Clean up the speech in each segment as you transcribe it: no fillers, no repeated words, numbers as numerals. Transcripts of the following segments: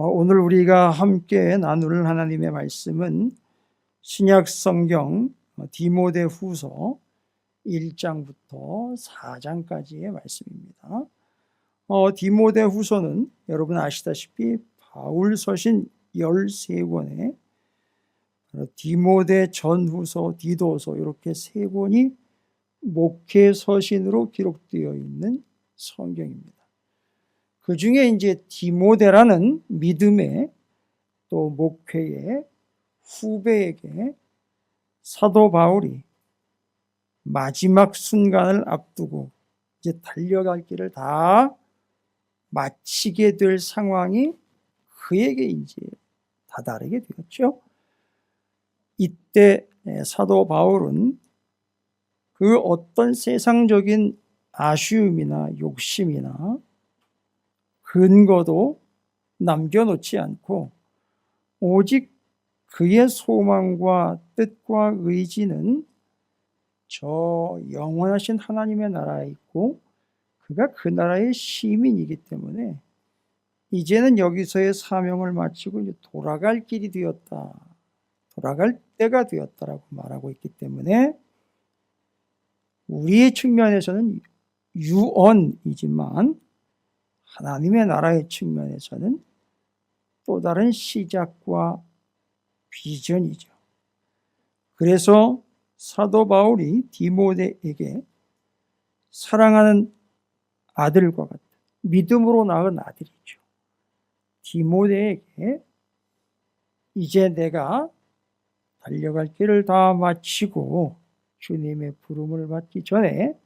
오늘 우리가 함께 나눌 하나님의 말씀은 신약 성경 디모데후서 1장부터 4장까지의 말씀입니다. 디모데후서는 여러분 아시다시피 바울 서신 13권에 디모데 전후서, 디도서 이렇게 세 권이 목회 서신으로 기록되어 있는 성경입니다. 그 중에 이제 디모데라는 믿음의 또 목회의 후배에게 사도 바울이 마지막 순간을 앞두고 이제 달려갈 길을 다 마치게 될 상황이 그에게 이제 다다르게 되었죠. 이때 사도 바울은 그 어떤 세상적인 아쉬움이나 욕심이나 근거도 남겨놓지 않고 오직 그의 소망과 뜻과 의지는 저 영원하신 하나님의 나라에 있고 그가 그 나라의 시민이기 때문에 이제는 여기서의 사명을 마치고 이제 돌아갈 길이 되었다, 돌아갈 때가 되었다라고 말하고 있기 때문에 우리의 측면에서는 유언이지만 하나님의 나라의 측면에서는 또 다른 시작과 비전이죠. 그래서 사도 바울이 디모데에게 사랑하는 아들과 같은 믿음으로 낳은 아들이죠. 디모데에게 이제 내가 달려갈 길을 다 마치고 주님의 부름을 받기 전에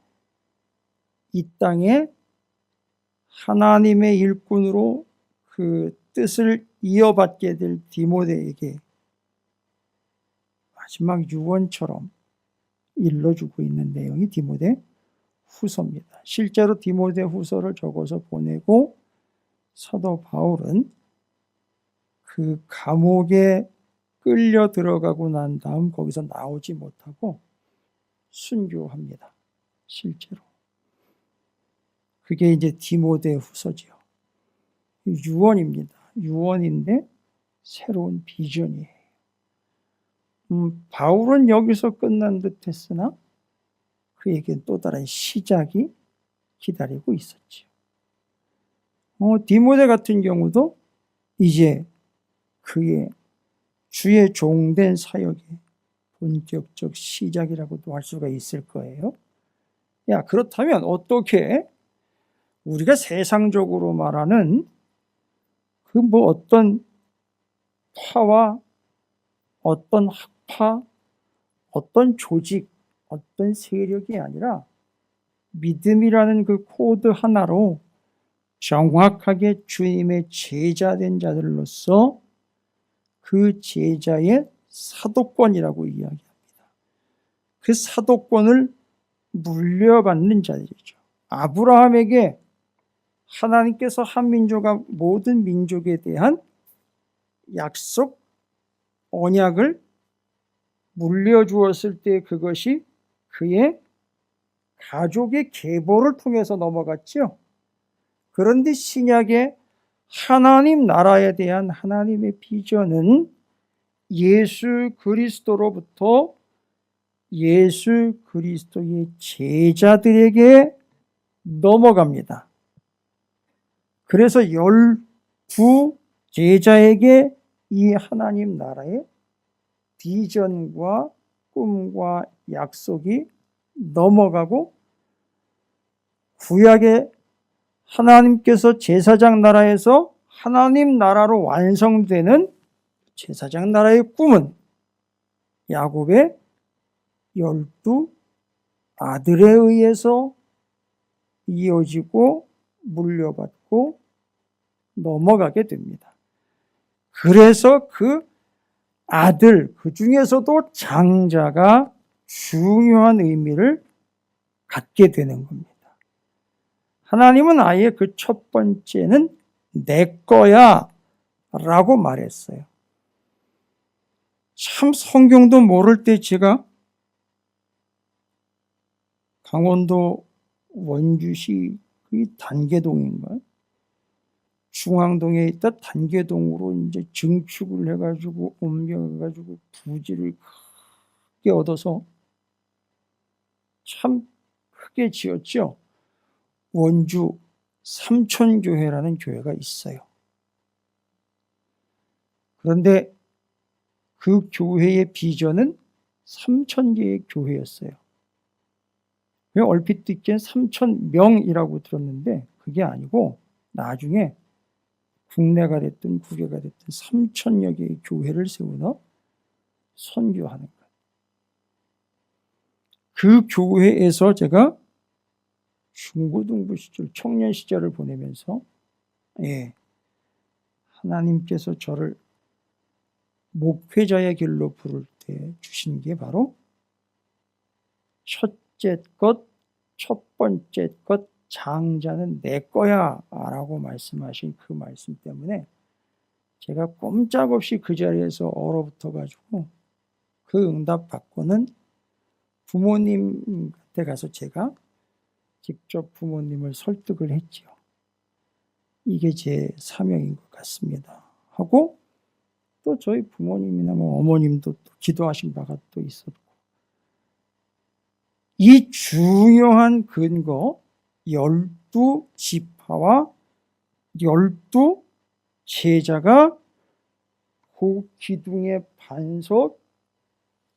이 땅에 하나님의 일꾼으로 그 뜻을 이어받게 될 디모데에게 마지막 유언처럼 일러주고 있는 내용이 디모데 후서입니다. 실제로 디모데 후서를 적어서 보내고 사도 바울은 그 감옥에 끌려 들어가고 난 다음 거기서 나오지 못하고 순교합니다. 실제로. 그게 이제 디모데 후서지요. 유언입니다. 유언인데 새로운 비전이에요. 바울은 여기서 끝난 듯 했으나 그에겐 또 다른 시작이 기다리고 있었죠. 디모데 같은 경우도 이제 그의 주의 종된 사역의 본격적 시작이라고도 할 수가 있을 거예요. 그렇다면 어떻게 우리가 세상적으로 말하는 그 어떤 파와 어떤 학파, 어떤 조직, 어떤 세력이 아니라 믿음이라는 그 코드 하나로 정확하게 주님의 제자된 자들로서 그 제자의 사도권이라고 이야기합니다. 그 사도권을 물려받는 자들이죠. 아브라함에게 하나님께서 한 민족과 모든 민족에 대한 약속, 언약을 물려주었을 때 그것이 그의 가족의 계보를 통해서 넘어갔죠. 그런데 신약의 하나님 나라에 대한 하나님의 비전은 예수 그리스도로부터 예수 그리스도의 제자들에게 넘어갑니다. 그래서 12 제자에게 이 하나님 나라의 비전과 꿈과 약속이 넘어가고 구약의 하나님께서 제사장 나라에서 하나님 나라로 완성되는 제사장 나라의 꿈은 야곱의 12 아들에 의해서 이어지고 물려받고 넘어가게 됩니다. 그래서 그 아들, 그 중에서도 장자가 중요한 의미를 갖게 되는 겁니다. 하나님은 아예 그 첫 번째는 내 거야 라고 말했어요. 참 성경도 모를 때 제가 강원도 원주시 그 단계동인가요? 중앙동에 있다 단계동으로 이제 증축을 해가지고 옮겨가지고 부지를 크게 얻어서 참 크게 지었죠. 원주 삼천교회라는 교회가 있어요. 그런데 그 교회의 비전은 3,000개의 교회였어요. 얼핏 듣기엔 3,000명이라고 들었는데 그게 아니고 나중에 국내가 됐든 국외가 됐든 3,000여 개의 교회를 세우며 선교하는 것. 그 교회에서 제가 중고등부 시절, 청년 시절을 보내면서 하나님께서 저를 목회자의 길로 부를 때 주신 게 바로 첫째 것, 첫 번째 것, 장자는 내 거야 라고 말씀하신 그 말씀 때문에 제가 꼼짝없이 그 자리에서 얼어붙어 가지고 그 응답 받고는 부모님한테 가서 제가 직접 부모님을 설득을 했죠. 이게 제 사명인 것 같습니다 하고, 또 저희 부모님이나 어머님도 또 기도하신 바가 또 있었고, 이 중요한 근거 12지파와 12제자가 그 기둥의 반석,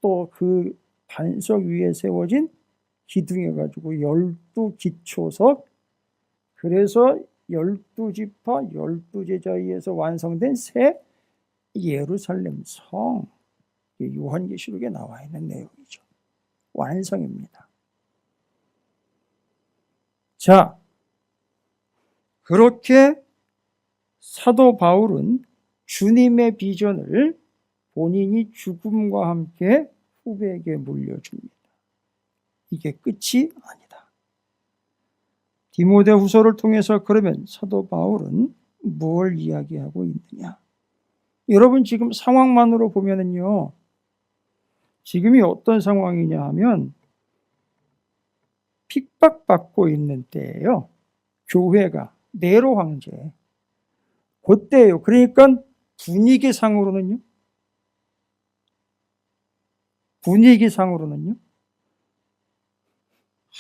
또 그 반석 위에 세워진 기둥해 가지고 12기초석, 그래서 12지파 12제자에 의해서 완성된 새 예루살렘 성, 요한계시록에 나와 있는 내용이죠. 완성입니다. 자, 그렇게 사도 바울은 주님의 비전을 본인이 죽음과 함께 후배에게 물려줍니다. 이게 끝이 아니다. 디모데후서를 통해서 그러면 사도 바울은 뭘 이야기하고 있느냐? 여러분 지금 상황만으로 보면은요, 지금이 어떤 상황이냐 하면 핍박받고 있는 때예요. 교회가 네로 황제 그때예요. 그러니까 분위기상으로는요,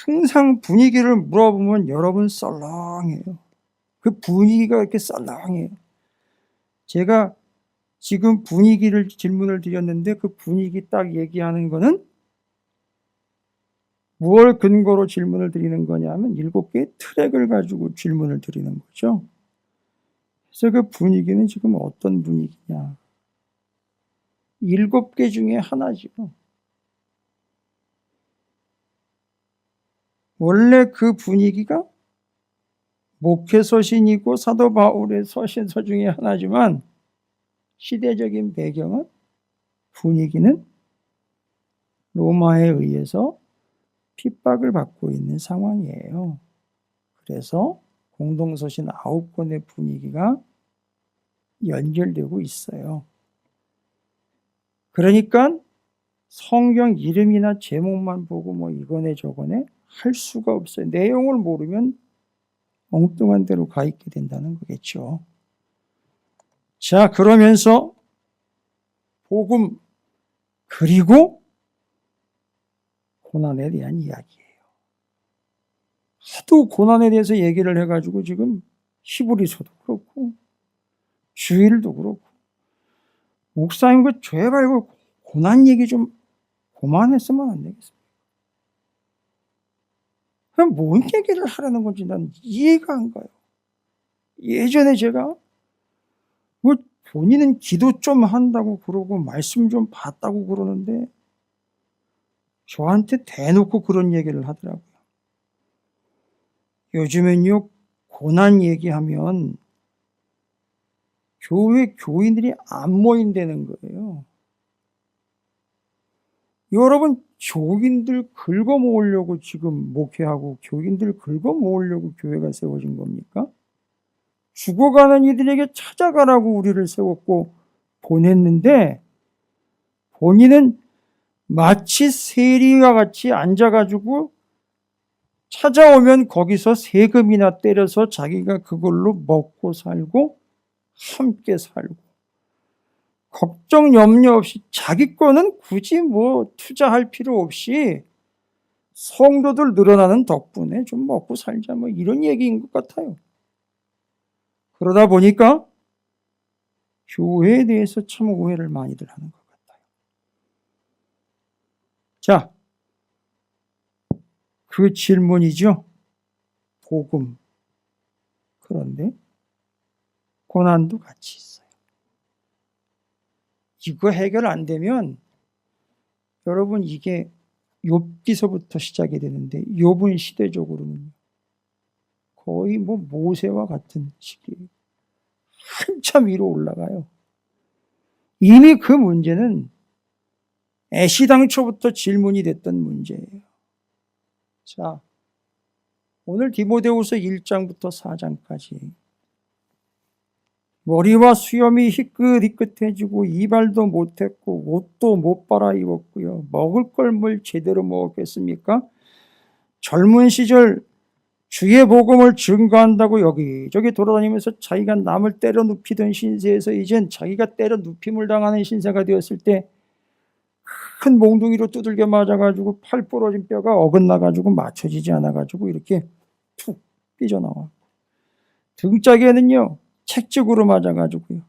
항상 분위기를 물어보면 여러분 썰렁해요. 그 분위기가 이렇게 썰렁해요. 제가 지금 분위기를 질문을 드렸는데 그 분위기 딱 얘기하는 거는 무엇 근거로 질문을 드리는 거냐면 7개의 트랙을 가지고 질문을 드리는 거죠. 그래서 그 분위기는 지금 어떤 분위기냐? 7개 중에 하나죠. 원래 그 분위기가 목회 서신이고 사도 바울의 서신서 중에 하나지만 시대적인 배경은, 분위기는 로마에 의해서 핍박을 받고 있는 상황이에요. 그래서 공동서신 9권의 분위기가 연결되고 있어요. 그러니까 성경 이름이나 제목만 보고 이거네 저거네 할 수가 없어요. 내용을 모르면 엉뚱한 데로 가 있게 된다는 거겠죠. 자, 그러면서 복음 그리고 고난에 대한 이야기예요. 하도 고난에 대해서 얘기를 해가지고 지금 히브리서도 그렇고 주일도 그렇고, 목사님 그 제발 그 고난 얘기 좀 그만했으면 안 되겠습니까? 그럼 뭔 얘기를 하라는 건지 난 이해가 안 가요. 예전에 제가 본인은 기도 좀 한다고 그러고 말씀 좀 봤다고 그러는데 저한테 대놓고 그런 얘기를 하더라고요. 요즘엔요, 고난 얘기하면 교회 교인들이 안 모인다는 거예요. 여러분, 교인들 긁어 모으려고 지금 목회하고 교인들 긁어 모으려고 교회가 세워진 겁니까? 죽어가는 이들에게 찾아가라고 우리를 세웠고 보냈는데, 본인은 마치 세리와 같이 앉아가지고 찾아오면 거기서 세금이나 때려서 자기가 그걸로 먹고 살고 함께 살고 걱정 염려 없이 자기 거는 굳이 뭐 투자할 필요 없이 성도들 늘어나는 덕분에 좀 먹고 살자 뭐 이런 얘기인 것 같아요. 그러다 보니까 교회에 대해서 참 오해를 많이들 하는 것 같아요. 자, 그 질문이죠. 복음. 그런데 고난도 같이 있어요. 이거 해결 안 되면 여러분 이게 욥기서부터 시작이 되는데 욥은 시대적으로는 거의 뭐 모세와 같은 시기예요. 한참 위로 올라가요. 이미 그 문제는 애시당초부터 질문이 됐던 문제예요. 자, 오늘 디모데후서 1장부터 4장까지 머리와 수염이 희끗희끗해지고 이발도 못했고 옷도 못 빨아입었고요. 먹을 걸 뭘 제대로 먹었겠습니까? 젊은 시절 주의 복음을 증거한다고 여기저기 돌아다니면서 자기가 남을 때려 눕히던 신세에서 이젠 자기가 때려 눕힘을 당하는 신세가 되었을 때 큰 몽둥이로 두들겨 맞아가지고 팔 부러진 뼈가 어긋나가지고 맞춰지지 않아가지고 이렇게 툭 삐져나와. 등짝에는요 책찍으로 맞아가지고요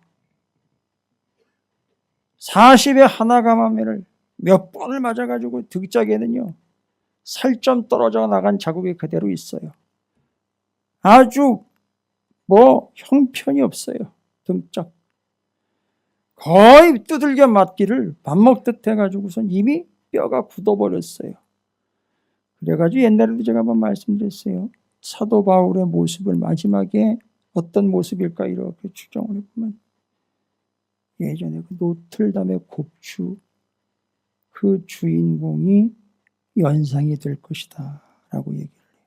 40에 하나 감아매를 몇 번을 맞아가지고 등짝에는요 살점 떨어져 나간 자국이 그대로 있어요. 아주 뭐 형편이 없어요. 등짝 거의 두들겨 맞기를 밥 먹듯 해가지고선 이미 뼈가 굳어버렸어요. 그래가지고 옛날에도 제가 한번 말씀드렸어요. 사도 바울의 모습을 마지막에 어떤 모습일까 이렇게 추정을 해보면 예전에 그 노틀담의 곱추 그 주인공이 연상이 될 것이다 라고 얘기를 해요.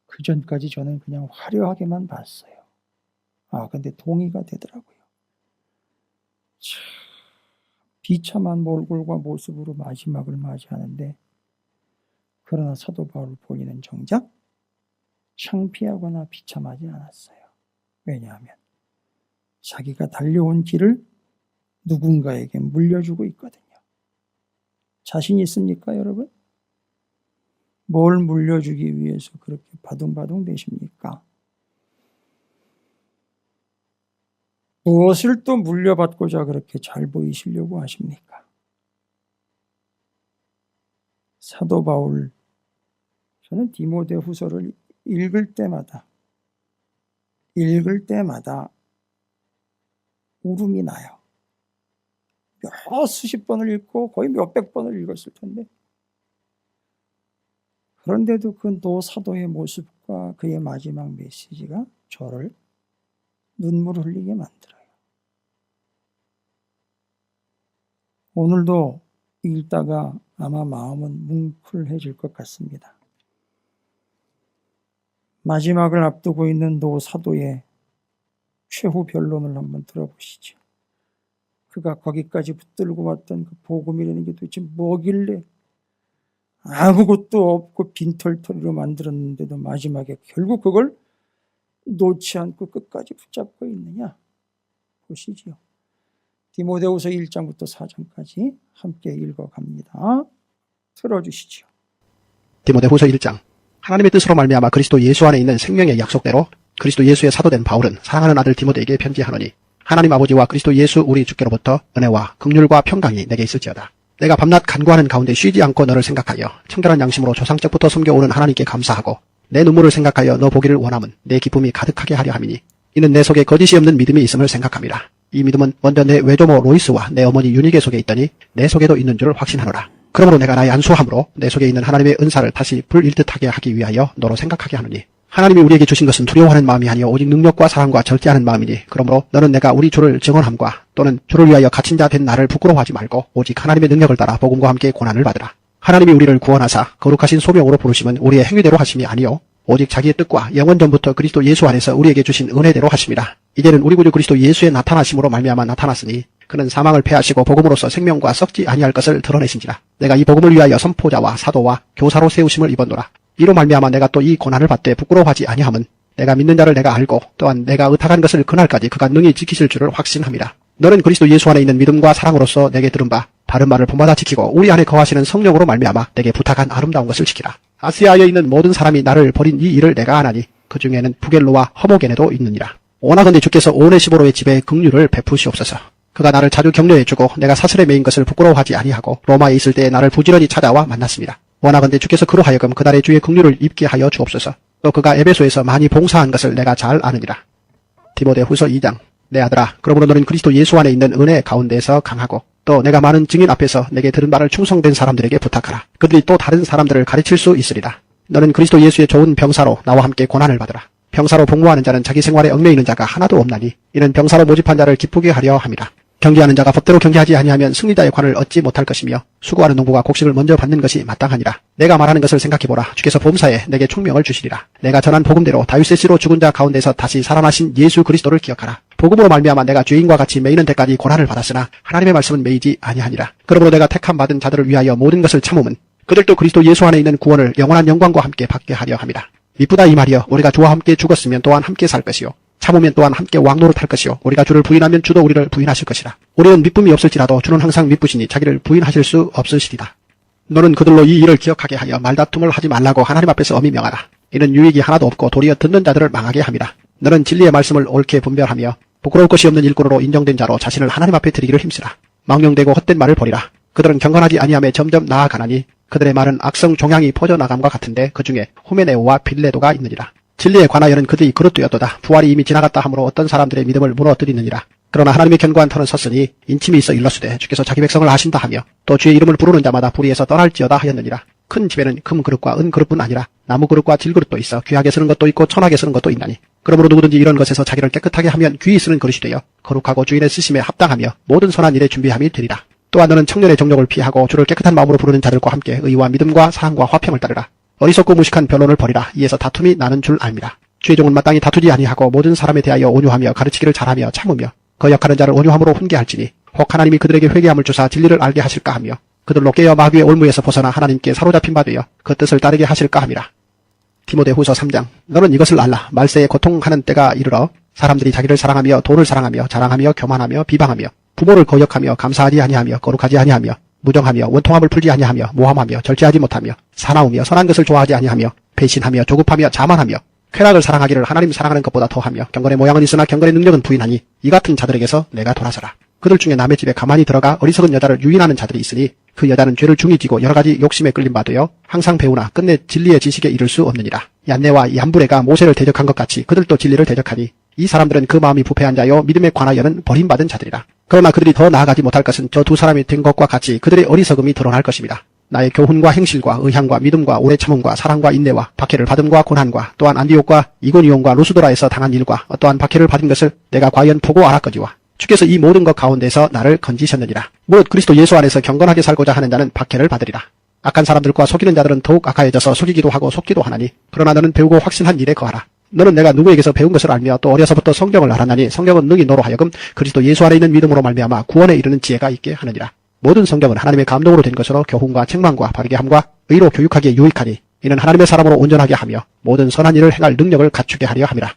그 전까지 저는 그냥 화려하게만 봤어요. 근데 동의가 되더라고요. 참 비참한 몰골과 모습으로 마지막을 맞이하는데 그러나 사도 바울 본인은 정작 창피하거나 비참하지 않았어요. 왜냐하면 자기가 달려온 길을 누군가에게 물려주고 있거든요. 자신 있습니까, 여러분? 뭘 물려주기 위해서 그렇게 바둥바둥 되십니까? 무엇을 또 물려받고자 그렇게 잘 보이시려고 하십니까? 사도 바울, 저는 디모데후서를 읽을 때마다 울음이 나요. 몇 수십 번을 읽고 거의 몇백 번을 읽었을 텐데 그런데도 그 노사도의 모습과 그의 마지막 메시지가 저를 눈물을 흘리게 만들어요. 오늘도 읽다가 아마 마음은 뭉클해질 것 같습니다. 마지막을 앞두고 있는 노사도의 최후 변론을 한번 들어보시죠. 그가 거기까지 붙들고 왔던 그 복음이라는 게 도대체 뭐길래 아무것도 없고 빈털터리로 만들었는데도 마지막에 결국 그걸 놓지 않고 끝까지 붙잡고 있느냐 보시죠. 디모데후서 1장부터 4장까지 함께 읽어갑니다. 틀어주시죠. 디모데후서 1장. 하나님의 뜻으로 말미암아 그리스도 예수 안에 있는 생명의 약속대로 그리스도 예수의 사도된 바울은 사랑하는 아들 디모데에게 편지하노니 하나님 아버지와 그리스도 예수 우리 주께로부터 은혜와 긍휼과 평강이 내게 있을지어다. 내가 밤낮 간구하는 가운데 쉬지 않고 너를 생각하여 청결한 양심으로 조상적부터 섬겨오는 하나님께 감사하고 내 눈물을 생각하여 너 보기를 원함은 내 기쁨이 가득하게 하려 함이니 이는 내 속에 거짓이 없는 믿음이 있음을 생각함이라. 이 믿음은 먼저 내 외조모 로이스와 내 어머니 유니게 속에 있더니 내 속에도 있는 줄을 확신하노라. 그러므로 내가 나의 안수함으로 내 속에 있는 하나님의 은사를 다시 불일듯하게 하기 위하여 너로 생각하게 하노니 하나님이 우리에게 주신 것은 두려워하는 마음이 아니요 오직 능력과 사랑과 절제하는 마음이니 그러므로 너는 내가 우리 주를 증언함과 또는 주를 위하여 갇힌 자 된 나를 부끄러워하지 말고 오직 하나님의 능력을 따라 복음과 함께 고난을 받으라. 하나님이 우리를 구원하사 거룩하신 소명으로 부르심은 우리의 행위대로 하심이 아니요 오직 자기의 뜻과 영원 전부터 그리스도 예수 안에서 우리에게 주신 은혜대로 하심이라. 이제는 우리 구주 그리스도 예수의 나타나심으로 말미암아 나타났으니 그는 사망을 패하시고 복음으로서 생명과 썩지 아니할 것을 드러내신지라. 내가 이 복음을 위하여 선포자와 사도와 교사로 세우심을 입었노라. 이로 말미암아 내가 또 이 고난을 받되 부끄러워하지 아니함은 내가 믿는 자를 내가 알고 또한 내가 의탁한 것을 그날까지 그가 능히 지키실 줄을 확신합니다. 너는 그리스도 예수 안에 있는 믿음과 사랑으로서 내게 들은 바 바른 말을 본받아 지키고 우리 안에 거하시는 성령으로 말미암아 내게 부탁한 아름다운 것을 지키라. 아시아에 있는 모든 사람이 나를 버린 이 일을 내가 아나니 그 중에는 부겔로와 허모게네도 있느니라. 오나건대 주께서 오네시보로의 집에 긍휼을 베푸시옵소서. 그가 나를 자주 격려해주고 내가 사슬에 매인 것을 부끄러워하지 아니하고 로마에 있을 때에 나를 부지런히 찾아와 만났습니다. 원하건대 주께서 그로 하여금 그날의 주의 긍휼을 입게 하여 주옵소서. 또 그가 에베소에서 많이 봉사한 것을 내가 잘 아느니라. 디모데후서 2장. 내 아들아, 그러므로 너는 그리스도 예수 안에 있는 은혜 가운데에서 강하고 또 내가 많은 증인 앞에서 내게 들은 바를 충성된 사람들에게 부탁하라. 그들이 또 다른 사람들을 가르칠 수 있으리라. 너는 그리스도 예수의 좋은 병사로 나와 함께 고난을 받으라. 병사로 복무하는 자는 자기 생활에 얽매이는 자가 하나도 없나니 이는 병사로 모집한 자를 기쁘게 하려 함이라. 경계하는 자가 법대로 경계하지 아니하면 승리자의 관을 얻지 못할 것이며 수고하는 농부가 곡식을 먼저 받는 것이 마땅하니라. 내가 말하는 것을 생각해보라. 주께서 범사에 내게 총명을 주시리라. 내가 전한 복음대로 다윗의 씨로 죽은 자 가운데서 다시 살아나신 예수 그리스도를 기억하라. 복음으로 말미암아 내가 죄인과 같이 매이는 데까지 고난을 받았으나 하나님의 말씀은 매이지 아니하니라. 그러므로 내가 택함 받은 자들을 위하여 모든 것을 참음은 그들도 그리스도 예수 안에 있는 구원을 영원한 영광과 함께 받게 하려 함이라. 미쁘다 이 말이여, 우리가 주와 함께 죽었으면 또한 함께 살 것이요 참으면 또한 함께 왕노릇 할 것이요 우리가 주를 부인하면 주도 우리를 부인하실 것이라. 우리는 미쁨이 없을지라도 주는 항상 미쁘시니 자기를 부인하실 수 없으시리다. 너는 그들로 이 일을 기억하게 하여 말다툼을 하지 말라고 하나님 앞에서 엄히 명하라. 이는 유익이 하나도 없고 도리어 듣는 자들을 망하게 함이라. 너는 진리의 말씀을 옳게 분별하며 부끄러울 것이 없는 일꾼으로 인정된 자로 자신을 하나님 앞에 드리기를 힘쓰라. 망령되고 헛된 말을 버리라. 그들은 경건하지 아니함에 점점 나아가나니 그들의 말은 악성 종양이 퍼져나감과 같은데 그 중에 후메네오와 빌레도가 있느니라. 진리에 관하여는 그들이 그릇되었도다. 부활이 이미 지나갔다 하므로 어떤 사람들의 믿음을 무너뜨리느니라. 그러나 하나님의 견고한 터는 섰으니 인침이 있어 일렀으되 주께서 자기 백성을 아신다 하며 또 주의 이름을 부르는 자마다 불의에서 떠날지어다 하였느니라. 큰 집에는 금 그릇과 은 그릇뿐 아니라 나무 그릇과 질 그릇도 있어 귀하게 쓰는 것도 있고 천하게 쓰는 것도 있나니 그러므로 누구든지 이런 것에서 자기를 깨끗하게 하면 귀히 쓰는 그릇이 되어 거룩하고 주인의 쓰심에 합당하며 모든 선한 일에 준비함이 되리라. 또한 너는 청년의 정욕을 피하고 주를 깨끗한 마음으로 부르는 자들과 함께 의와 믿음과 사랑과 화평을 따르라. 어리석고 무식한 변론을 버리라. 이에서 다툼이 나는 줄 알미라. 주의 종은 마땅히 다투지 아니하고 모든 사람에 대하여 온유하며 가르치기를 잘하며 참으며 거역하는 자를 온유함으로 훈계할지니 혹 하나님이 그들에게 회개함을 주사 진리를 알게 하실까 하며 그들로 깨어 마귀의 올무에서 벗어나 하나님께 사로잡힌 바 되어 그 뜻을 따르게 하실까 함이라. 디모데후서 3장. 너는 이것을 알라. 말세에 고통하는 때가 이르러 사람들이 자기를 사랑하며 돈을 사랑하며 자랑하며 교만하며 비방하며 부모를 거역하며 감사하지 아니하며 거룩하지 아니하며 무정하며 원통함을 풀지 아니하며 모함하며 절제하지 못하며 사나우며 선한 것을 좋아하지 아니하며 배신하며 조급하며 자만하며 쾌락을 사랑하기를 하나님 사랑하는 것보다 더하며 경건의 모양은 있으나 경건의 능력은 부인하니 이 같은 자들에게서 내가 돌아서라. 그들 중에 남의 집에 가만히 들어가 어리석은 여자를 유인하는 자들이 있으니 그 여자는 죄를 중히 지고 여러가지 욕심에 끌림 받으여 항상 배우나 끝내 진리의 지식에 이를 수 없느니라. 얀네와 얀브레가 모세를 대적한 것 같이 그들도 진리를 대적하니 이 사람들은 그 마음이 부패한 자여 믿음에 관하여는 버림받은 자들이라. 그러나 그들이 더 나아가지 못할 것은 저 두 사람이 된 것과 같이 그들의 어리석음이 드러날 것입니다. 나의 교훈과 행실과 의향과 믿음과 오래 참음과 사랑과 인내와 박해를 받음과 고난과 또한 안디옥과 이고니온과 루스도라에서 당한 일과 어떠한 박해를 받은 것을 내가 과연 보고 알았거니와 주께서 이 모든 것 가운데서 나를 건지셨느니라. 무릇 그리스도 예수 안에서 경건하게 살고자 하는 자는 박해를 받으리라. 악한 사람들과 속이는 자들은 더욱 악하여져서 속이기도 하고 속기도 하나니 그러나 너는 배우고 확신한 일에 거하라. 너는 내가 누구에게서 배운 것을 알며 또 어려서부터 성경을 알았나니 성경은 능히 너로 하여금 그리스도 예수 안에 있는 믿음으로 말미암아 구원에 이르는 지혜가 있게 하느니라. 모든 성경은 하나님의 감동으로 된 것으로 교훈과 책망과 바르게 함과 의로 교육하기에 유익하니 이는 하나님의 사람으로 온전하게 하며 모든 선한 일을 행할 능력을 갖추게 하려 함이라.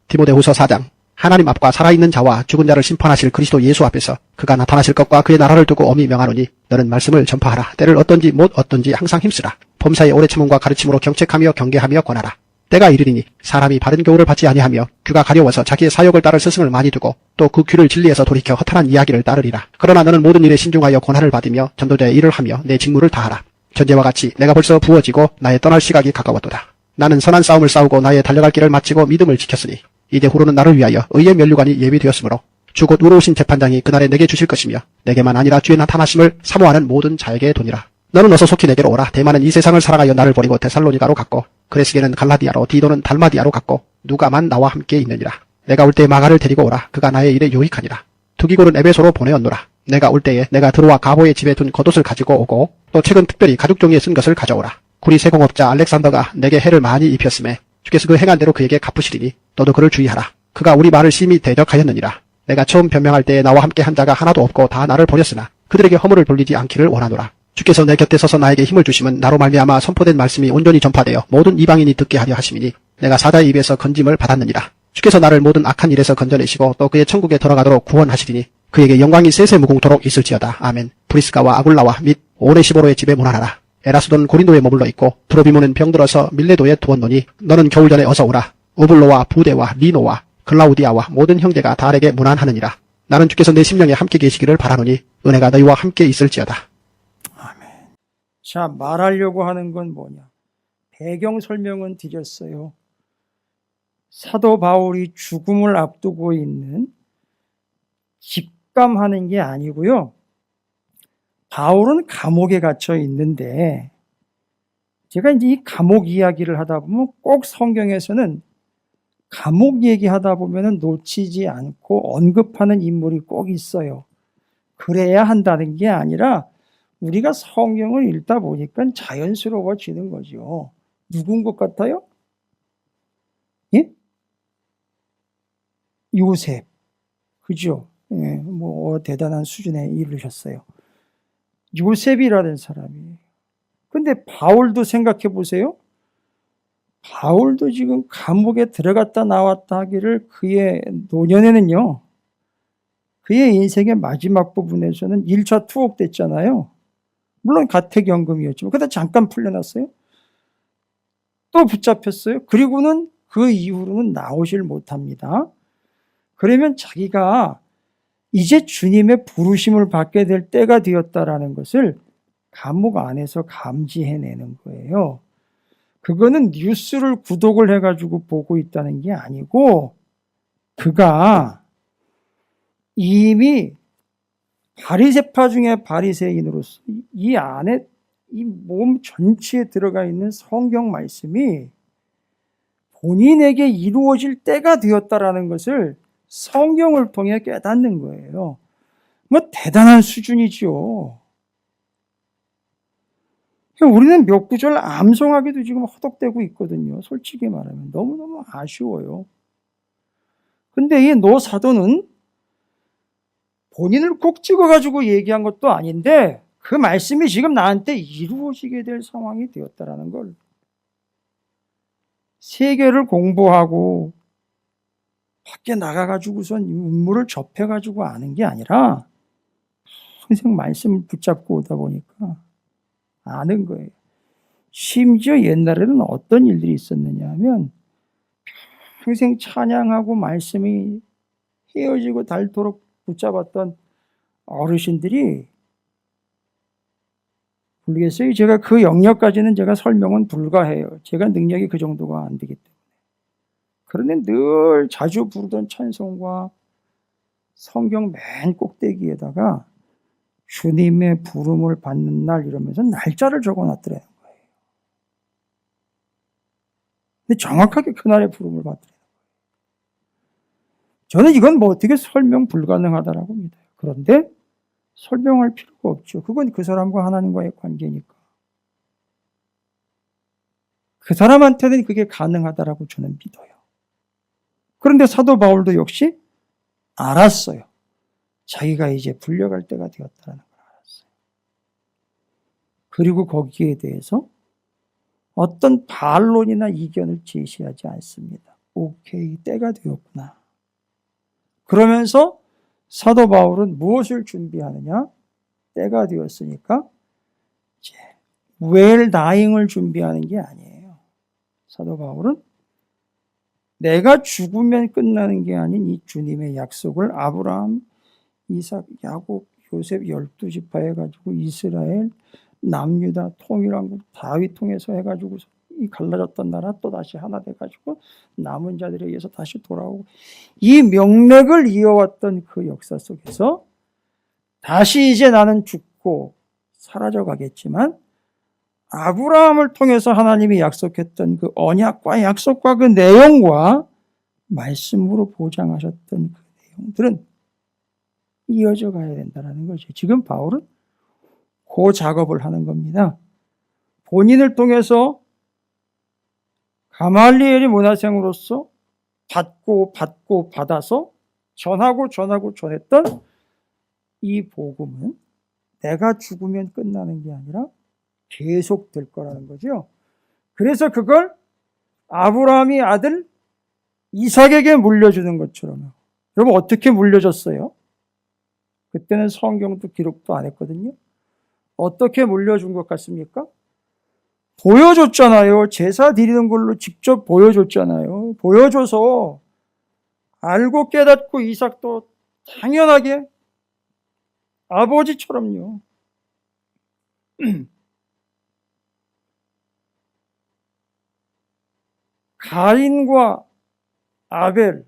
디모데후서 4장. 하나님 앞과 살아있는 자와 죽은 자를 심판하실 그리스도 예수 앞에서 그가 나타나실 것과 그의 나라를 두고 엄히 명하노니 너는 말씀을 전파하라. 때를 어떤지 못 어떤지 항상 힘쓰라. 범사에 오래 참음과 가르침으로 경책하며 경계하며 권하라. 때가 이르리니 사람이 바른 교훈을 받지 아니하며 귀가 가려워서 자기의 사욕을 따를 스승을 많이 두고 또 그 귀를 진리에서 돌이켜 허탄한 이야기를 따르리라. 그러나 너는 모든 일에 신중하여 권한을 받으며 전도자의 일을 하며 내 직무를 다하라. 전제와 같이 내가 벌써 부어지고 나의 떠날 시각이 가까웠도다. 나는 선한 싸움을 싸우고 나의 달려갈 길을 마치고 믿음을 지켰으니 이제 후로는 나를 위하여 의의 면류관이 예비되었으므로 주 곧 의로우신 재판장이 그날에 내게 주실 것이며 내게만 아니라 주의 나타나심을 사모하는 모든 자에게 도니라. 너는 어서 속히 내게로 오라. 대만은 이 세상을 사랑하여 나를 버리고 데살로니가로 갔고 그레스게는 갈라디아로 디도는 달마디아로 갔고 누가만 나와 함께 있느니라. 내가 올 때 마가를 데리고 오라. 그가 나의 일에 유익하니라. 두기고는 에베소로 보내었노라. 내가 올 때에 내가 들어와 가보의 집에 둔 겉옷을 가지고 오고 또 최근 특별히 가죽종이에 쓴 것을 가져오라. 구리 세공업자 알렉산더가 내게 해를 많이 입혔음에 주께서 그 행한 대로 그에게 갚으시리니 너도 그를 주의하라. 그가 우리 말을 심히 대적하였느니라. 내가 처음 변명할 때에 나와 함께 한 자가 하나도 없고 다 나를 버렸으나 그들에게 허물을 돌리지 않기를 원하노라. 주께서 내 곁에 서서 나에게 힘을 주심은 나로 말미암아 선포된 말씀이 온전히 전파되어 모든 이방인이 듣게 하려 하심이니 내가 사자의 입에서 건짐을 받았느니라. 주께서 나를 모든 악한 일에서 건져내시고 또 그의 천국에 들어가도록 구원하시리니 그에게 영광이 세세무궁토록 있을지어다. 아멘. 브리스가와 아굴라와 및 오네시보로의 집에 문안하라. 에라스돈 고린도에 머물러 있고 트로비모는 병들어서 밀레도에 두었노니 너는 겨울 전에 어서 오라. 우블로와 부데와 리노와 클라우디아와 모든 형제가 달에게 문안하느니라. 나는 주께서 내 심령에 함께 계시기를 바라노니 은혜가 너희와 함께 있을지어다. 자, 말하려고 하는 건 뭐냐? 배경 설명은 드렸어요. 사도 바울이 죽음을 앞두고 있는 직감하는 게 아니고요. 바울은 감옥에 갇혀 있는데 제가 이제 이 감옥 이야기를 하다 보면 꼭 성경에서는 감옥 얘기하다 보면은 놓치지 않고 언급하는 인물이 꼭 있어요. 그래야 한다는 게 아니라 우리가 성경을 읽다 보니까 자연스러워지는 거죠. 누군 것 같아요? 예? 요셉. 그죠? 예, 뭐 대단한 수준에 이르셨어요. 요셉이라는 사람이. 근데 바울도 생각해 보세요. 바울도 지금 감옥에 들어갔다 나왔다 하기를 그의 노년에는요. 그의 인생의 마지막 부분에서는 1차 투옥됐잖아요. 물론 가택연금이었지만 그러다 잠깐 풀려났어요. 또 붙잡혔어요. 그리고는 그 이후로는 나오질 못합니다. 그러면 자기가 이제 주님의 부르심을 받게 될 때가 되었다라는 것을 감옥 안에서 감지해내는 거예요. 그거는 뉴스를 구독을 해가지고 보고 있다는 게 아니고 그가 이미 바리새파 중에 바리새인으로서 이 안에 이 몸 전체에 들어가 있는 성경 말씀이 본인에게 이루어질 때가 되었다라는 것을 성경을 통해 깨닫는 거예요. 뭐 대단한 수준이죠. 우리는 몇 구절 암송하기도 지금 허덕대고 있거든요. 솔직히 말하면 너무너무 아쉬워요. 근데 이 노 사도는 본인을 꼭 찍어가지고 얘기한 것도 아닌데 그 말씀이 지금 나한테 이루어지게 될 상황이 되었다라는 걸 세계를 공부하고 밖에 나가가지고선 인물을 접해가지고 아는 게 아니라 평생 말씀을 붙잡고 오다 보니까 아는 거예요. 심지어 옛날에는 어떤 일들이 있었느냐 하면 평생 찬양하고 말씀이 헤어지고 닳도록 붙잡았던 어르신들이 모르겠어요. 제가 그 영역까지는 제가 설명은 불가해요. 제가 능력이 그 정도가 안 되기 때문에. 그런데 늘 자주 부르던 찬송과 성경 맨 꼭대기에다가 주님의 부름을 받는 날 이러면서 날짜를 적어놨더라는 거예요. 근데 정확하게 그날의 부름을 받더라는 거예요. 저는 이건 뭐 어떻게 설명 불가능하다라고 믿어요. 그런데 설명할 필요가 없죠. 그건 그 사람과 하나님과의 관계니까. 그 사람한테는 그게 가능하다라고 저는 믿어요. 그런데 사도 바울도 역시 알았어요. 자기가 이제 불려갈 때가 되었다는 걸 알았어요. 그리고 거기에 대해서 어떤 반론이나 이견을 제시하지 않습니다. 오케이, 때가 되었구나. 그러면서 사도 바울은 무엇을 준비하느냐? 때가 되었으니까 이제 웰 다잉을 준비하는 게 아니에요. 사도 바울은 내가 죽으면 끝나는 게 아닌 이 주님의 약속을 아브라함, 이삭, 야곱, 요셉 12지파 해가지고 이스라엘, 남유다 통일왕국 다윗 통해서 해가지고 이 갈라졌던 나라 또 다시 하나 돼가지고 남은 자들에 의해서 다시 돌아오고 이 명맥을 이어왔던 그 역사 속에서 다시 이제 나는 죽고 사라져 가겠지만 아브라함을 통해서 하나님이 약속했던 그 언약과 약속과 그 내용과 말씀으로 보장하셨던 그 내용들은 이어져 가야 된다는 거죠. 지금 바울은 그 작업을 하는 겁니다. 본인을 통해서 가말리엘이 문화생으로서 받고 받아서 전하고 전했던 이 복음은 내가 죽으면 끝나는 게 아니라 계속 될 거라는 거죠. 그래서 그걸 아브라함이 아들 이삭에게 물려주는 것처럼. 여러분 어떻게 물려줬어요? 그때는 성경도 기록도 안 했거든요. 어떻게 물려준 것 같습니까? 보여줬잖아요. 제사 드리는 걸로 직접 보여줬잖아요. 보여줘서 알고 깨닫고 이삭도 당연하게 아버지처럼요. 가인과 아벨,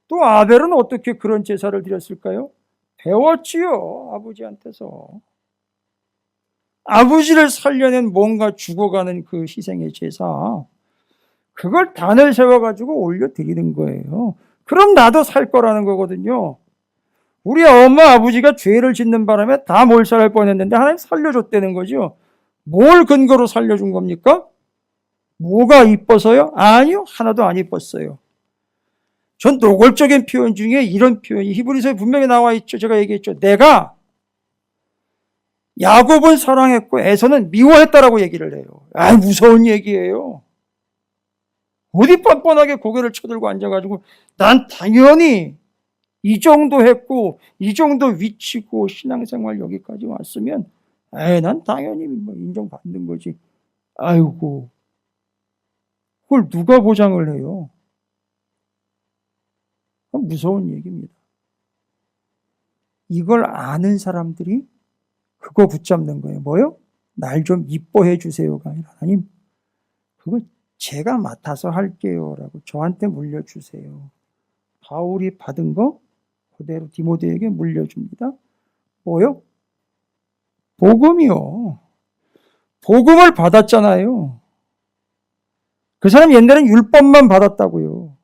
또 아벨은 어떻게 그런 제사를 드렸을까요? 배웠지요, 아버지한테서. 아버지를 살려낸 뭔가 죽어가는 그 희생의 제사, 그걸 단을 세워가지고 올려드리는 거예요. 그럼 나도 살 거라는 거거든요. 우리 엄마 아버지가 죄를 짓는 바람에 다 몰살할 뻔했는데 하나님 살려줬다는 거죠. 뭘 근거로 살려준 겁니까? 뭐가 이뻐서요? 아니요, 하나도 안 이뻤어요. 전 노골적인 표현 중에 이런 표현이 히브리서에 분명히 나와 있죠. 제가 얘기했죠. 내가 야곱은 사랑했고 에서는 미워했다라고 얘기를 해요. 무서운 얘기예요. 어디 뻔뻔하게 고개를 쳐들고 앉아가지고 난 당연히 이 정도 했고 이 정도 위치고 신앙생활 여기까지 왔으면 난 당연히 인정받는 거지. 아이고, 그걸 누가 보장을 해요? 무서운 얘기입니다. 이걸 아는 사람들이 그거 붙잡는 거예요. 뭐요? 날 좀 이뻐해 주세요가 아니라 하나님, 그걸 제가 맡아서 할게요 라고 저한테 물려주세요. 바울이 받은 거 그대로 디모데에게 물려줍니다. 뭐요? 복음이요. 복음을 받았잖아요. 그 사람 옛날엔 율법만 받았다고요.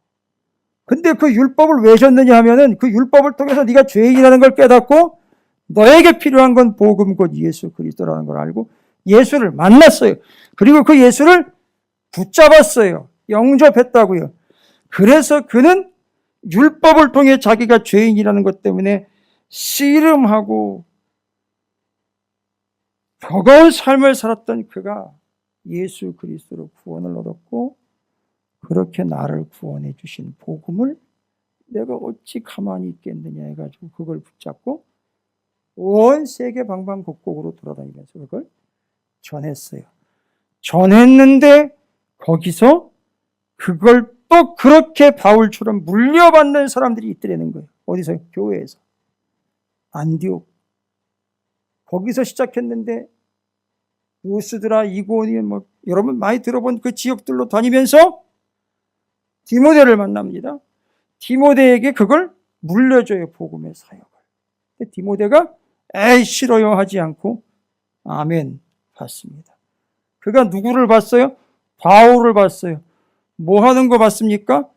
근데 그 율법을 왜 줬느냐 하면은 그 율법을 통해서 네가 죄인이라는 걸 깨닫고 너에게 필요한 건 복음 곧 예수 그리스도라는 걸 알고 예수를 만났어요. 그리고 그 예수를 붙잡았어요. 영접했다고요. 그래서 그는 율법을 통해 자기가 죄인이라는 것 때문에 씨름하고 버거운 삶을 살았던 그가 예수 그리스도로 구원을 얻었고 그렇게 나를 구원해 주신 복음을 내가 어찌 가만히 있겠느냐 해가지고 그걸 붙잡고 온 세계 방방곡곡으로 돌아다니면서 그걸 전했어요. 전했는데 거기서 그걸 또 그렇게 바울처럼 물려받는 사람들이 있더라는 거예요. 어디서? 교회에서. 안디옥. 거기서 시작했는데 루스드라, 이고니온 여러분 많이 들어본 그 지역들로 다니면서 디모데를 만납니다. 디모데에게 그걸 물려줘요. 복음의 사역을. 근데 디모데가 싫어요 하지 않고 아멘 받습니다. 그가 누구를 봤어요? 바울을 봤어요. 뭐 하는 거 봤습니까?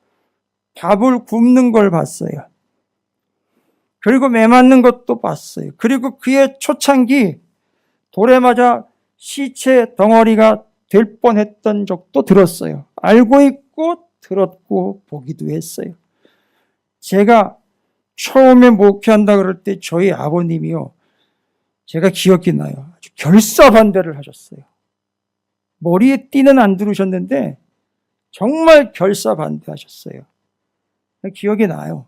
밥을 굽는 걸 봤어요. 그리고 매 맞는 것도 봤어요. 그리고 그의 초창기 돌에 맞아 시체 덩어리가 될 뻔했던 적도 들었어요. 알고 있고 들었고 보기도 했어요. 제가 처음에 목회한다 그럴 때 저희 아버님이요. 제가 기억이 나요. 아주 결사반대를 하셨어요. 머리에 띠는 안 두르셨는데 정말 결사반대하셨어요. 기억이 나요.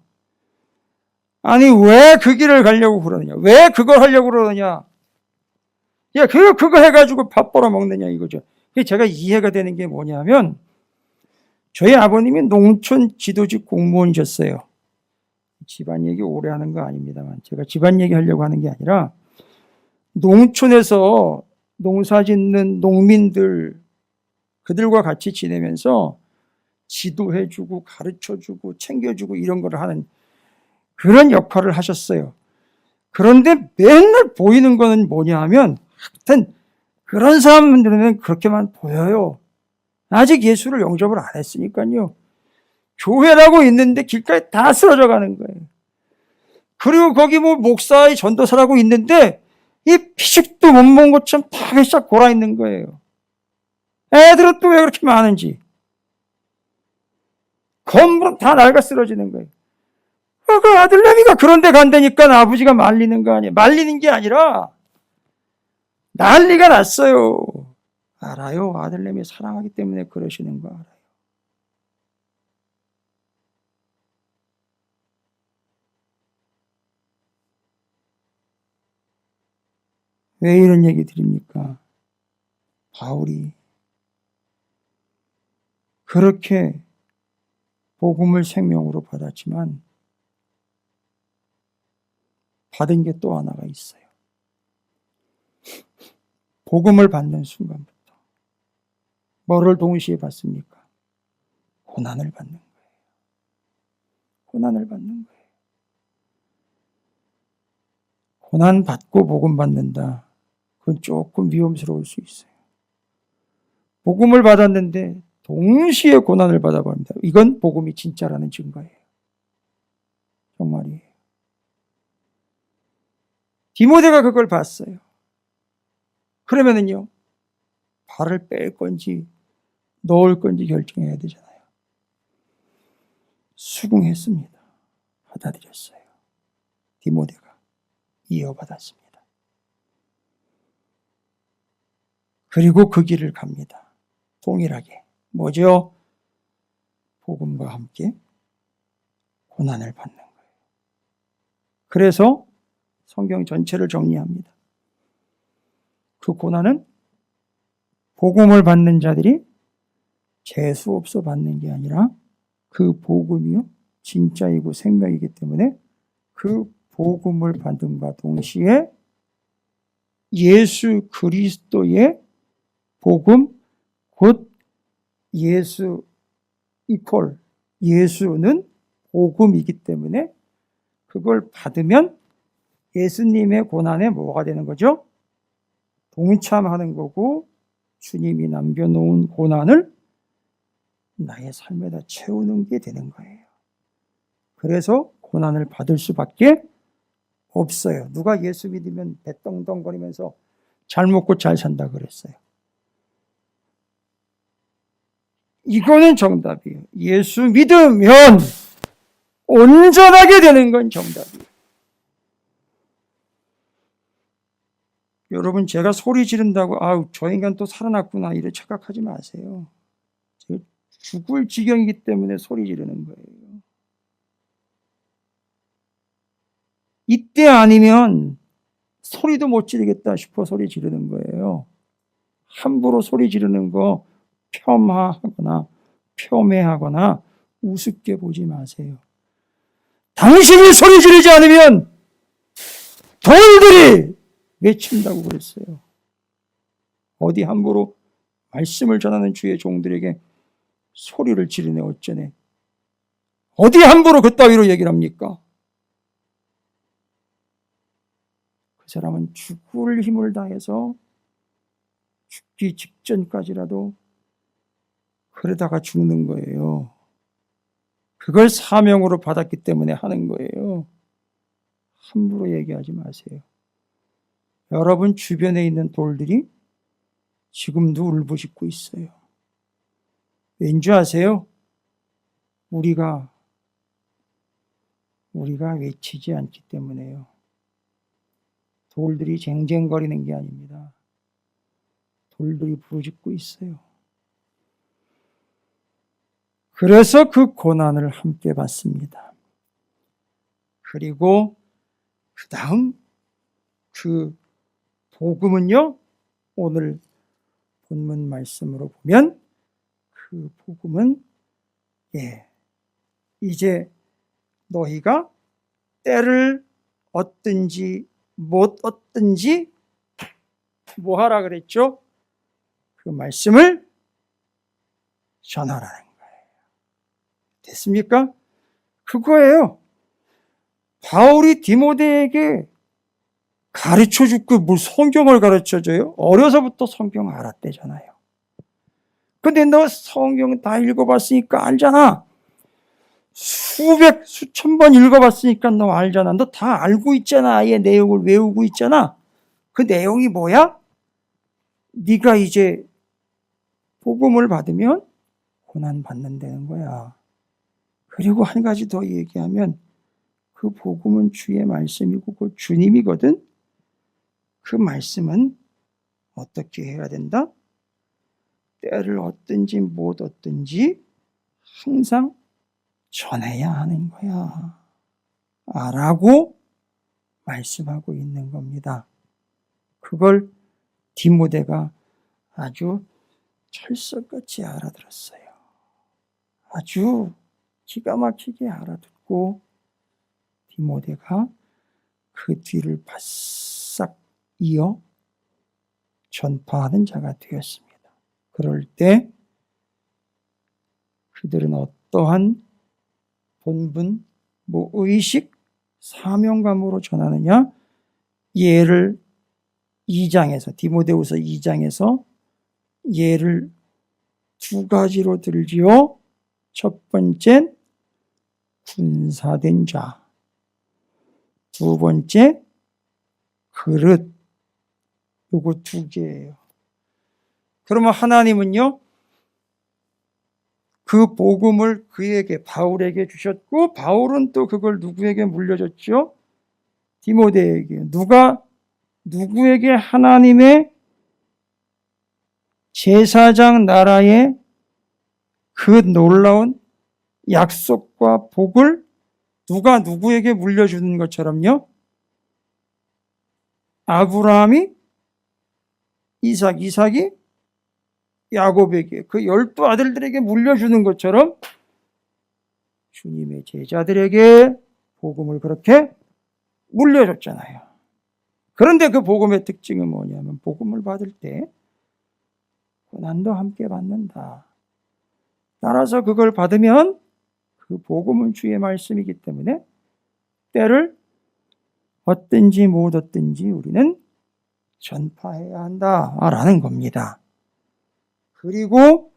아니 왜 그 길을 가려고 그러느냐? 왜 그걸 하려고 그러느냐? 야, 그거 해가지고 밥 벌어 먹느냐 이거죠. 제가 이해가 되는 게 뭐냐면 저희 아버님이 농촌 지도직 공무원이셨어요. 집안 얘기 오래 하는 거 아닙니다만 제가 집안 얘기 하려고 하는 게 아니라 농촌에서 농사 짓는 농민들 그들과 같이 지내면서 지도해주고 가르쳐주고 챙겨주고 이런 걸 하는 그런 역할을 하셨어요. 그런데 맨날 보이는 거는 뭐냐 하면 하여튼 그런 사람들은 그렇게만 보여요. 아직 예수를 영접을 안 했으니까요. 교회라고 있는데 길가에 다 쓰러져 가는 거예요. 그리고 거기 목사의 전도사라고 있는데 이 피식도 못 먹은 것처럼 다 배싹 골아 있는 거예요. 애들은 또 왜 그렇게 많은지. 건물은 다 낡아 쓰러지는 거예요. 그 아들내미가 그런데 간다니까 아버지가 말리는 거 아니에요. 말리는 게 아니라 난리가 났어요. 알아요. 아들내미 사랑하기 때문에 그러시는 거 알아요. 왜 이런 얘기 드립니까? 바울이 그렇게 복음을 생명으로 받았지만 받은 게 또 하나가 있어요. 복음을 받는 순간부터 뭐를 동시에 받습니까? 고난을 받는 거예요. 고난을 받는 거예요. 고난 받고 복음 받는다. 그건 조금 위험스러울 수 있어요. 복음을 받았는데 동시에 고난을 받아버립니다. 이건 복음이 진짜라는 증거예요. 정말이에요. 디모데가 그걸 봤어요. 그러면은요, 발을 뺄 건지 넣을 건지 결정해야 되잖아요. 수긍했습니다. 받아들였어요. 디모데가 이어받았습니다. 그리고 그 길을 갑니다. 동일하게. 뭐죠? 복음과 함께 고난을 받는 거예요. 그래서 성경 전체를 정리합니다. 그 고난은 복음을 받는 자들이 재수 없어 받는 게 아니라 그 복음이요 진짜이고 생명이기 때문에 그 복음을 받음과 동시에 예수 그리스도의 복음 곧 예수 이퀄 예수는 복음이기 때문에 그걸 받으면 예수님의 고난에 뭐가 되는 거죠? 동참하는 거고 주님이 남겨놓은 고난을 나의 삶에다 채우는 게 되는 거예요. 그래서 고난을 받을 수밖에 없어요. 누가 예수 믿으면 배떵덩거리면서 잘 먹고 잘 산다 그랬어요. 이거는 정답이에요. 예수 믿으면 온전하게 되는 건 정답이에요. 여러분 제가 소리 지른다고 아우 저 인간 또 살아났구나 이렇게 착각하지 마세요. 제가 죽을 지경이기 때문에 소리 지르는 거예요. 이때 아니면 소리도 못 지르겠다 싶어 소리 지르는 거예요. 함부로 소리 지르는 거 폄하하거나 폄훼하거나 우습게 보지 마세요. 당신이 소리 지르지 않으면 돌들이 외친다고 그랬어요. 어디 함부로 말씀을 전하는 주의 종들에게 소리를 지르네 어쩌네. 어디 함부로 그따위로 얘기를 합니까? 그 사람은 죽을 힘을 다해서 죽기 직전까지라도 그러다가 죽는 거예요. 그걸 사명으로 받았기 때문에 하는 거예요. 함부로 얘기하지 마세요. 여러분 주변에 있는 돌들이 지금도 울부짖고 있어요. 왠지 아세요? 우리가 외치지 않기 때문에요. 돌들이 쟁쟁거리는 게 아닙니다. 돌들이 부르짖고 있어요. 그래서 그 고난을 함께 받습니다. 그리고 그 다음 그 복음은요, 오늘 본문 말씀으로 보면 그 복음은 이제 너희가 때를 얻든지 못 얻든지 뭐 하라 그랬죠? 그 말씀을 전하라는 거예요. 됐습니까? 그거예요. 바울이 디모데에게 가르쳐줄 뭘 성경을 가르쳐줘요? 어려서부터 성경 알았대잖아요. 근데 너 성경 다 읽어봤으니까 알잖아. 수천 번 읽어봤으니까 너 알잖아. 너 다 알고 있잖아. 아예 내용을 외우고 있잖아. 그 내용이 뭐야? 네가 이제 복음을 받으면 고난 받는다는 거야. 그리고 한 가지 더 얘기하면 그 복음은 주의 말씀이고 그 주님이거든. 그 말씀은 어떻게 해야 된다? 때를 얻든지 못 얻든지 항상 전해야 하는 거야. 라고 말씀하고 있는 겁니다. 그걸 디모데가 아주 철석같이 알아들었어요. 아주 기가 막히게 알아듣고 디모데가 그 뒤를 바싹 이어 전파하는 자가 되었습니다. 그럴 때 그들은 어떠한 본분, 의식, 사명감으로 전하느냐? 예를 2장에서 디모데후서 2장에서 예를 두 가지로 들지요. 첫 번째 군사된 자, 두 번째 그릇. 요거 두 개예요. 그러면 하나님은요, 그 복음을 그에게 바울에게 주셨고 바울은 또 그걸 누구에게 물려줬죠? 디모데에게. 누구에게 하나님의 제사장 나라의 그 놀라운 약속과 복을 누가 누구에게 물려주는 것처럼요. 아브라함이 이삭이 야곱에게 그 12 아들들에게 물려주는 것처럼 주님의 제자들에게 복음을 그렇게 물려줬잖아요. 그런데 그 복음의 특징은 뭐냐면 복음을 받을 때 고난도 함께 받는다. 따라서 그걸 받으면 그 복음은 주의 말씀이기 때문에 때를 얻든지 못 얻든지 우리는 전파해야 한다라는 겁니다. 그리고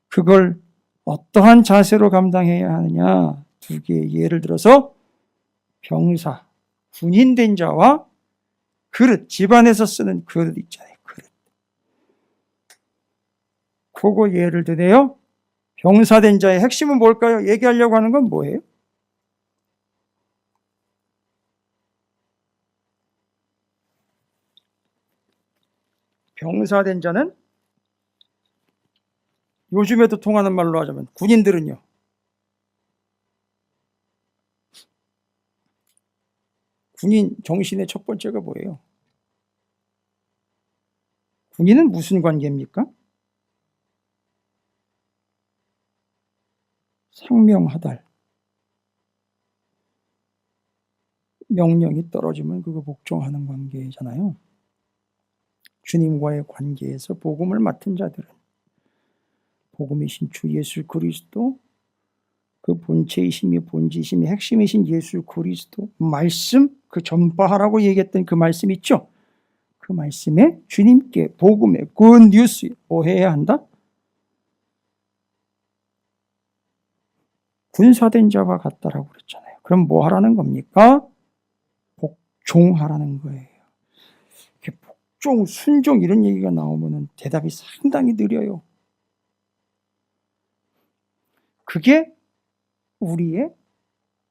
그걸 어떠한 자세로 감당해야 하느냐? 두 개의 예를 들어서 병사, 군인된 자와 그릇, 집안에서 쓰는 그릇 있잖아요. 그릇. 그거 예를 드네요. 병사된 자의 핵심은 뭘까요? 얘기하려고 하는 건 뭐예요? 병사된 자는 요즘에도 통하는 말로 하자면 군인들은요. 군인 정신의 첫 번째가 뭐예요? 군인은 무슨 관계입니까? 상명하달. 명령이 떨어지면 그거 복종하는 관계잖아요. 주님과의 관계에서 복음을 맡은 자들은 복음이신 주 예수 그리스도, 그 본체이심이 본지심이 핵심이신 예수 그리스도 말씀, 그 전파하라고 얘기했던 그 말씀 있죠? 그 말씀에 주님께 복음의 굿 뉴스 뭐 해야 한다? 군사된 자와 같다라고 그랬잖아요. 그럼 뭐 하라는 겁니까? 복종하라는 거예요. 이렇게 복종, 순종 이런 얘기가 나오면 대답이 상당히 느려요. 그게 우리의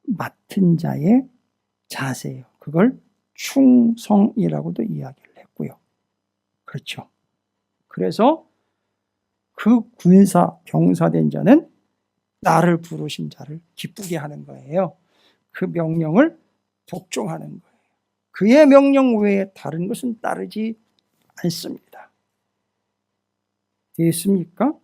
맡은 자의 자세예요. 그걸 충성이라고도 이야기를 했고요. 그렇죠. 그래서 그 군사, 병사된 자는 나를 부르신 자를 기쁘게 하는 거예요. 그 명령을 복종하는 거예요. 그의 명령 외에 다른 것은 따르지 않습니다. 됐습니까?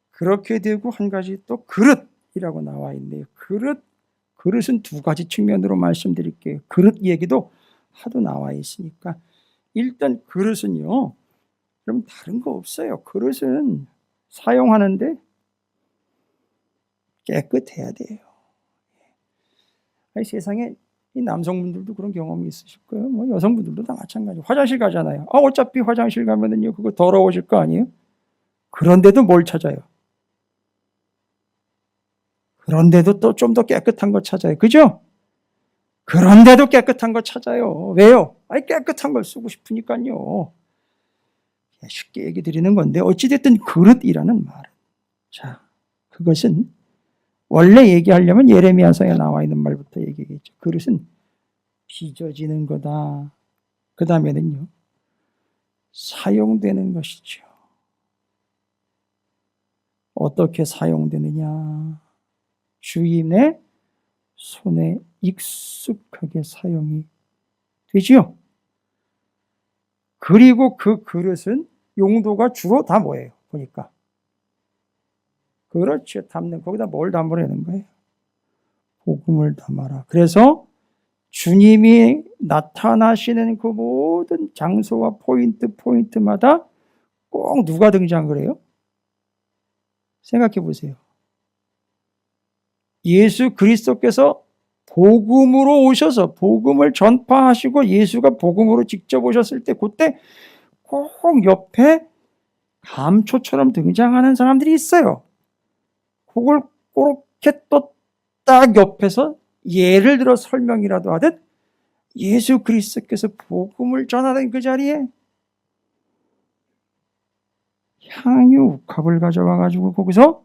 그렇게 되고 한 가지 또 그릇이라고 나와 있네요. 그릇은 두 가지 측면으로 말씀드릴게요. 그릇 얘기도 하도 나와 있으니까 일단 그릇은요. 그럼 다른 거 없어요. 그릇은 사용하는데 깨끗해야 돼요. 아니, 세상에 이 남성분들도 그런 경험이 있으실 거예요. 뭐 여성분들도 다 마찬가지예요. 화장실 가잖아요. 어차피 화장실 가면은요 그거 더러워질 거 아니에요? 그런데도 뭘 찾아요? 그런데도 또 좀 더 깨끗한 거 찾아요. 그죠? 그런데도 깨끗한 거 찾아요. 왜요? 아니, 깨끗한 걸 쓰고 싶으니까요. 쉽게 얘기 드리는 건데 어찌됐든 그릇이라는 말은, 자, 그것은 원래 얘기하려면 예레미야서에 나와 있는 말부터 얘기하겠죠. 그릇은 빚어지는 거다. 그 다음에는요, 사용되는 것이죠. 어떻게 사용되느냐? 주인의 손에 익숙하게 사용이 되지요. 그리고 그 그릇은 용도가 주로 다 뭐예요? 보니까. 그렇죠. 담는, 거기다 뭘 담으려는 거예요? 복음을 담아라. 그래서 주님이 나타나시는 그 모든 장소와 포인트마다 꼭 누가 등장을 해요? 생각해 보세요. 예수 그리스도께서 복음으로 오셔서 복음을 전파하시고 예수가 복음으로 직접 오셨을 때 그때 꼭 옆에 감초처럼 등장하는 사람들이 있어요. 그걸 그렇게 또 딱 옆에서 예를 들어 설명이라도 하듯 예수 그리스도께서 복음을 전하던 그 자리에 향유 컵을 가져와 가지고 거기서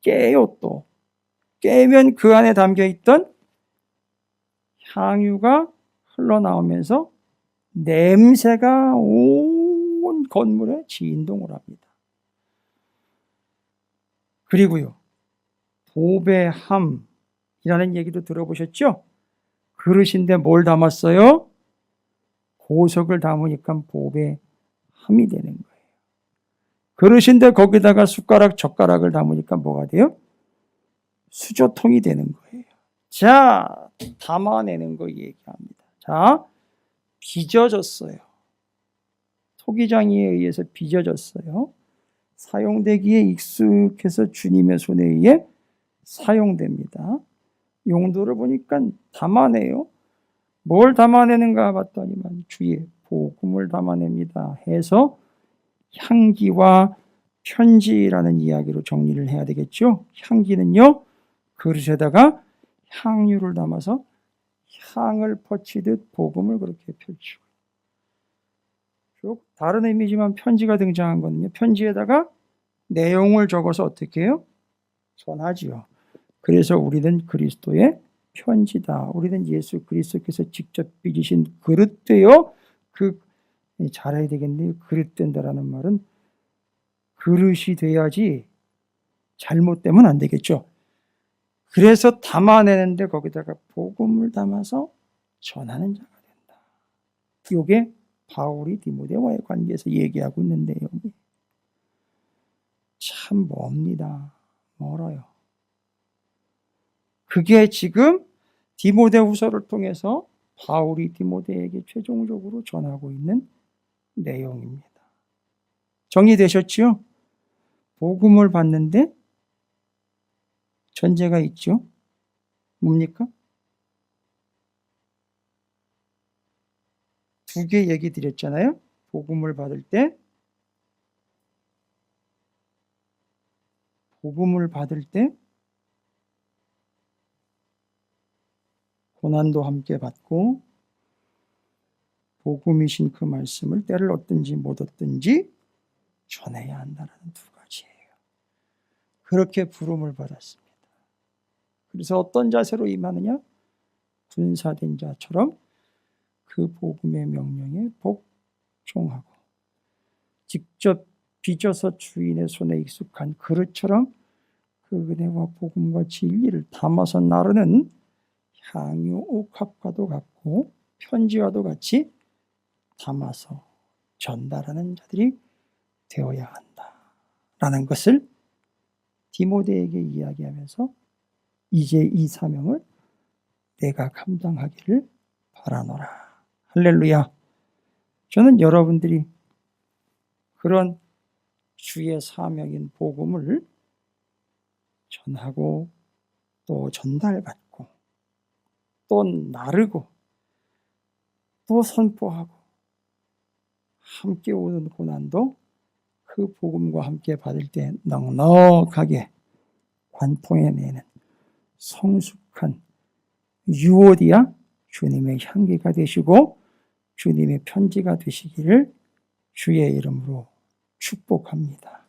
깨요. 또 깨면 그 안에 담겨있던 향유가 흘러나오면서 냄새가 온 건물에 진동을 합니다. 그리고요, 보배함이라는 얘기도 들어보셨죠? 그릇인데 뭘 담았어요? 보석을 담으니까 보배함이 되는 거예요. 그릇인데 거기다가 숟가락, 젓가락을 담으니까 뭐가 돼요? 수저통이 되는 거예요. 자, 담아내는 거 얘기합니다. 자, 빚어졌어요. 토기장이에 의해서 빚어졌어요. 사용되기에 익숙해서 주님의 손에 의해 사용됩니다. 용도를 보니까 담아내요. 뭘 담아내는가 봤더니만 주의 복음을 담아냅니다 해서 향기와 편지라는 이야기로 정리를 해야 되겠죠. 향기는요, 그릇에다가 향유를 담아서 향을 퍼치듯 복음을 그렇게 펼치고, 다른 의미지만 편지가 등장한 거는요, 편지에다가 내용을 적어서 어떻게 해요? 전하지요. 그래서 우리는 그리스도의 편지다. 우리는 예수 그리스도께서 직접 빚으신 그릇 되어 잘해야 되겠네요. 그릇 된다라는 말은 그릇이 돼야지 잘못되면 안 되겠죠. 그래서 담아내는데 거기다가 복음을 담아서 전하는 자가 된다. 이게 바울이 디모데와의 관계에서 얘기하고 있는 내용이 참 멉니다. 멀어요. 그게 지금 디모데후서를 통해서 바울이 디모데에게 최종적으로 전하고 있는 내용입니다. 정리되셨죠? 복음을 받는데 전제가 있죠. 뭡니까? 두 개 얘기 드렸잖아요. 복음을 받을 때 고난도 함께 받고 복음이신 그 말씀을 때를 얻든지 못 얻든지 전해야 한다는 두 가지예요. 그렇게 부름을 받았습니다. 그래서 어떤 자세로 임하느냐? 군사된 자처럼 그 복음의 명령에 복종하고 직접 빚어서 주인의 손에 익숙한 그릇처럼 그 은혜와 복음과 진리를 담아서 나르는 향유 옥합과도 같고 편지와도 같이 담아서 전달하는 자들이 되어야 한다라는 것을 디모데에게 이야기하면서 이제 이 사명을 내가 감당하기를 바라노라. 할렐루야. 저는 여러분들이 그런 주의 사명인 복음을 전하고 또 전달받고 또 나르고 또 선포하고 함께 오는 고난도 그 복음과 함께 받을 때 넉넉하게 관통해내는 성숙한 유오디아 주님의 향기가 되시고 주님의 편지가 되시기를 주의 이름으로 축복합니다.